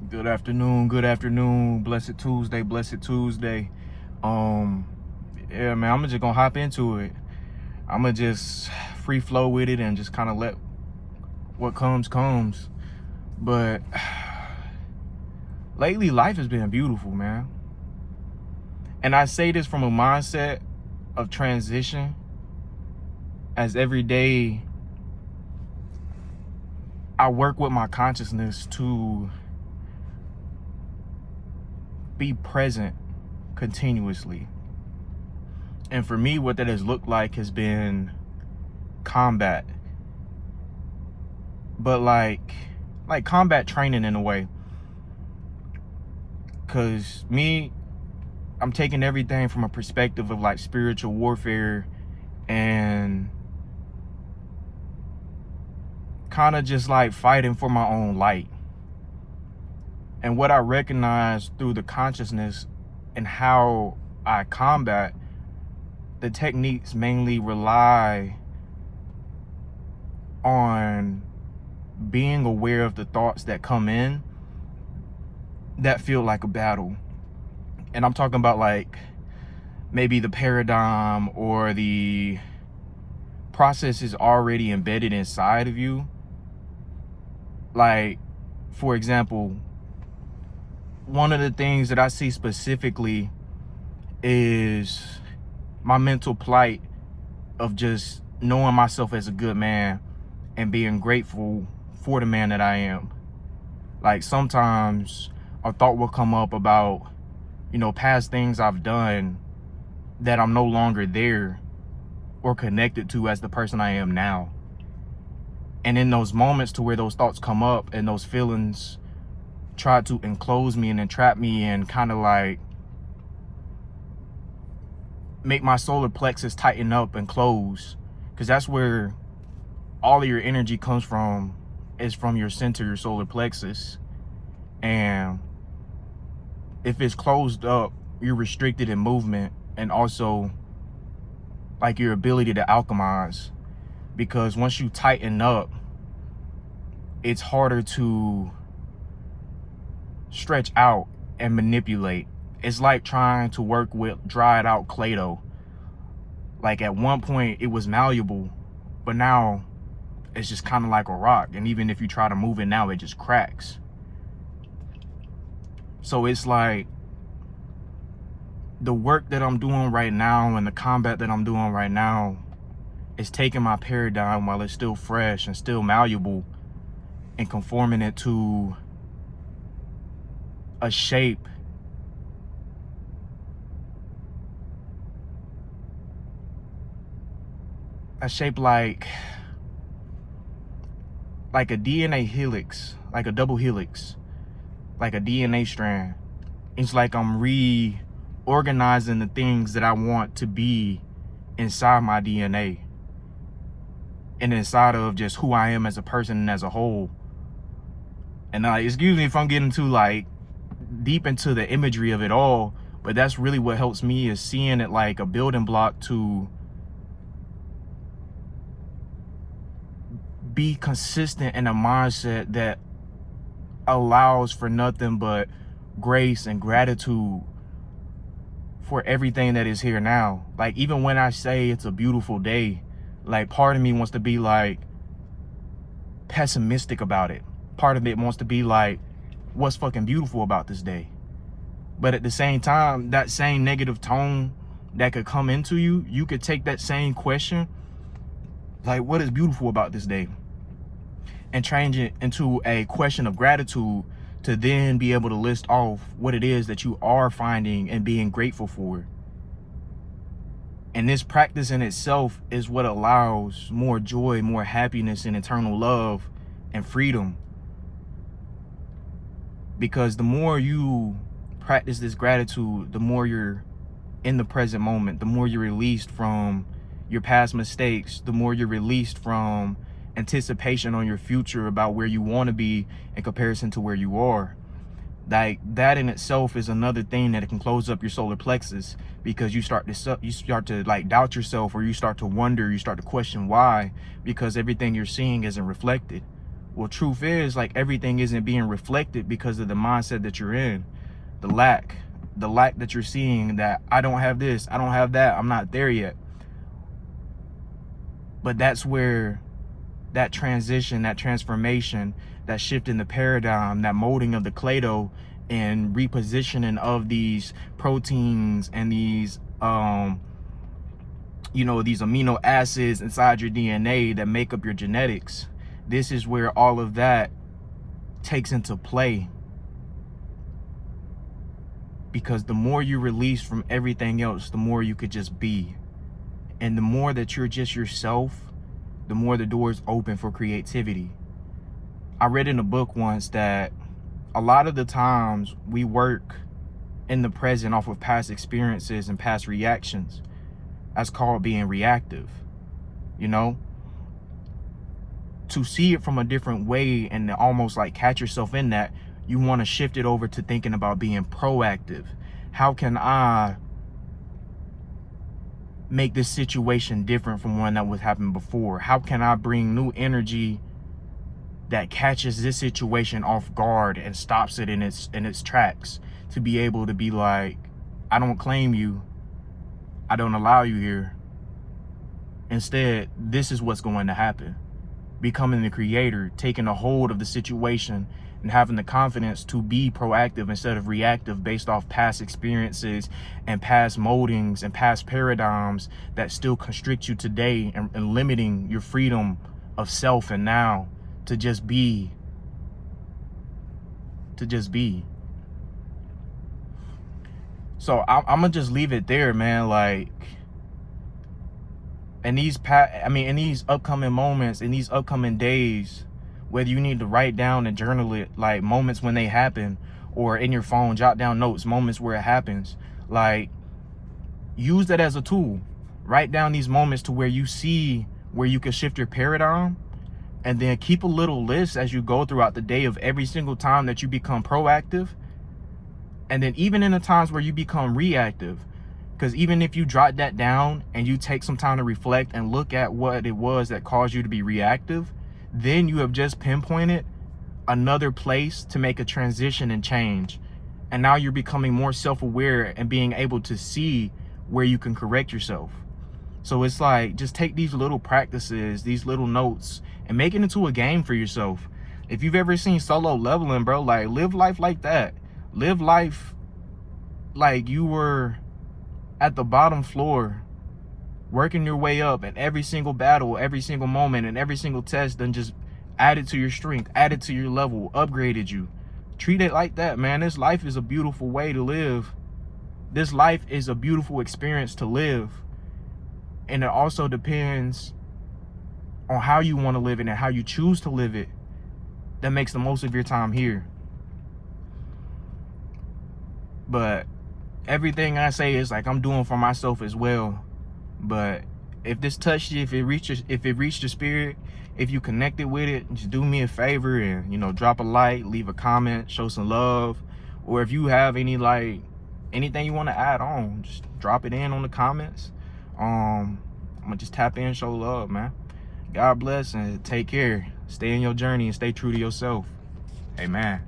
Good afternoon, blessed Tuesday, blessed Tuesday. Yeah, man, I'm just gonna hop into it. I'm gonna just free flow with it and just kind of let what comes. But lately, life has been beautiful, man. And I say this from a mindset of transition, as every day I work with my consciousness to be present continuously. And for me, what that has looked like has been combat, but like combat training in a way. Cause I'm taking everything from a perspective of like spiritual warfare and kind of just like fighting for my own light. And what I recognize through the consciousness and how I combat, the techniques mainly rely on being aware of the thoughts that come in that feel like a battle. And I'm talking about like maybe the paradigm or the process is already embedded inside of you. Like, for example, one of the things that I see specifically is my mental plight of just knowing myself as a good man and being grateful for the man that I am. Like, sometimes a thought will come up about, past things I've done that I'm no longer there or connected to as the person I am now. And in those moments to where those thoughts come up and those feelings try to enclose me and entrap me and kind of like make my solar plexus tighten up and close, because that's where all of your energy comes from, is from your center, your solar plexus. And if it's closed up, you're restricted in movement and also like your ability to alchemize, because once you tighten up, it's harder to stretch out and manipulate. It's like trying to work with dried out Play-Doh. Like, at one point it was malleable, but now it's just kind of like a rock. And even if you try to move it now, it just cracks. So it's like the work that I'm doing right now and the combat that I'm doing right now is taking my paradigm while it's still fresh and still malleable and conforming it to a shape like a DNA helix, like a double helix, like a DNA strand. It's like I'm reorganizing the things that I want to be inside my DNA and inside of just who I am as a person and as a whole. And excuse me if I'm getting too like deep into the imagery of it all, but that's really what helps me, is seeing it like a building block to be consistent in a mindset that allows for nothing but grace and gratitude for everything that is here now. Like, even when I say it's a beautiful day, like, part of me wants to be like pessimistic about it. Part of it wants to be like, what's fucking beautiful about this day? But at the same time, that same negative tone that could come into you, you could take that same question, like, what is beautiful about this day, and change it into a question of gratitude, to then be able to list off what it is that you are finding and being grateful for. And this practice in itself is what allows more joy, more happiness, and eternal love and freedom. Because the more you practice this gratitude, the more you're in the present moment, the more you're released from your past mistakes, the more you're released from anticipation on your future about where you want to be in comparison to where you are. Like, that in itself is another thing that it can close up your solar plexus, because you start to like doubt yourself, or you start to wonder, you start to question why, because everything you're seeing isn't reflected. Well, truth is, like, everything isn't being reflected because of the mindset that you're in. The lack that you're seeing, that I don't have this, I don't have that, I'm not there yet. But that's where that transition, that transformation, that shift in the paradigm, that molding of the clay dough and repositioning of these proteins and these these amino acids inside your DNA that make up your genetics. This is where all of that takes into play. Because the more you release from everything else, the more you could just be. And the more that you're just yourself, the more the doors open for creativity. I read in a book once that a lot of the times we work in the present off of past experiences and past reactions. That's called being reactive, you know? To see it from a different way and to almost like catch yourself in that, you want to shift it over to thinking about being proactive. How can I make this situation different from one that was happening before? How can I bring new energy that catches this situation off guard and stops it in its tracks, to be able to be like, I don't claim you, I don't allow you here. Instead, this is what's going to happen. Becoming the creator, taking a hold of the situation and having the confidence to be proactive instead of reactive based off past experiences and past moldings and past paradigms that still constrict you today and limiting your freedom of self and now to just be. So I'm gonna just leave it there, man. Like, in these upcoming moments, in these upcoming days, whether you need to write down and journal it, like moments when they happen, or in your phone, jot down notes, moments where it happens, like, use that as a tool. Write down these moments to where you see where you can shift your paradigm, and then keep a little list as you go throughout the day of every single time that you become proactive. And then even in the times where you become reactive, because even if you jot that down and you take some time to reflect and look at what it was that caused you to be reactive, then you have just pinpointed another place to make a transition and change. And now you're becoming more self-aware and being able to see where you can correct yourself. So it's like, just take these little practices, these little notes, and make it into a game for yourself. If you've ever seen Solo Leveling, bro, like, live life like that. Live life like you were at the bottom floor, working your way up, and every single battle, every single moment, and every single test then just added to your strength, added to your level, upgraded you. Treat it like that, man. This life is a beautiful way to live. This life is a beautiful experience to live. And it also depends on how you want to live it and how you choose to live it. That makes the most of your time here. But everything I say is like I'm doing for myself as well. But if this touched you, if it reached your spirit, if you connected with it, just do me a favor and, you know, drop a like, leave a comment, show some love. Or if you have anything you want to add on, just drop it in on the comments. I'm gonna just tap in, show love, man. God bless and take care. Stay in your journey and stay true to yourself. Amen.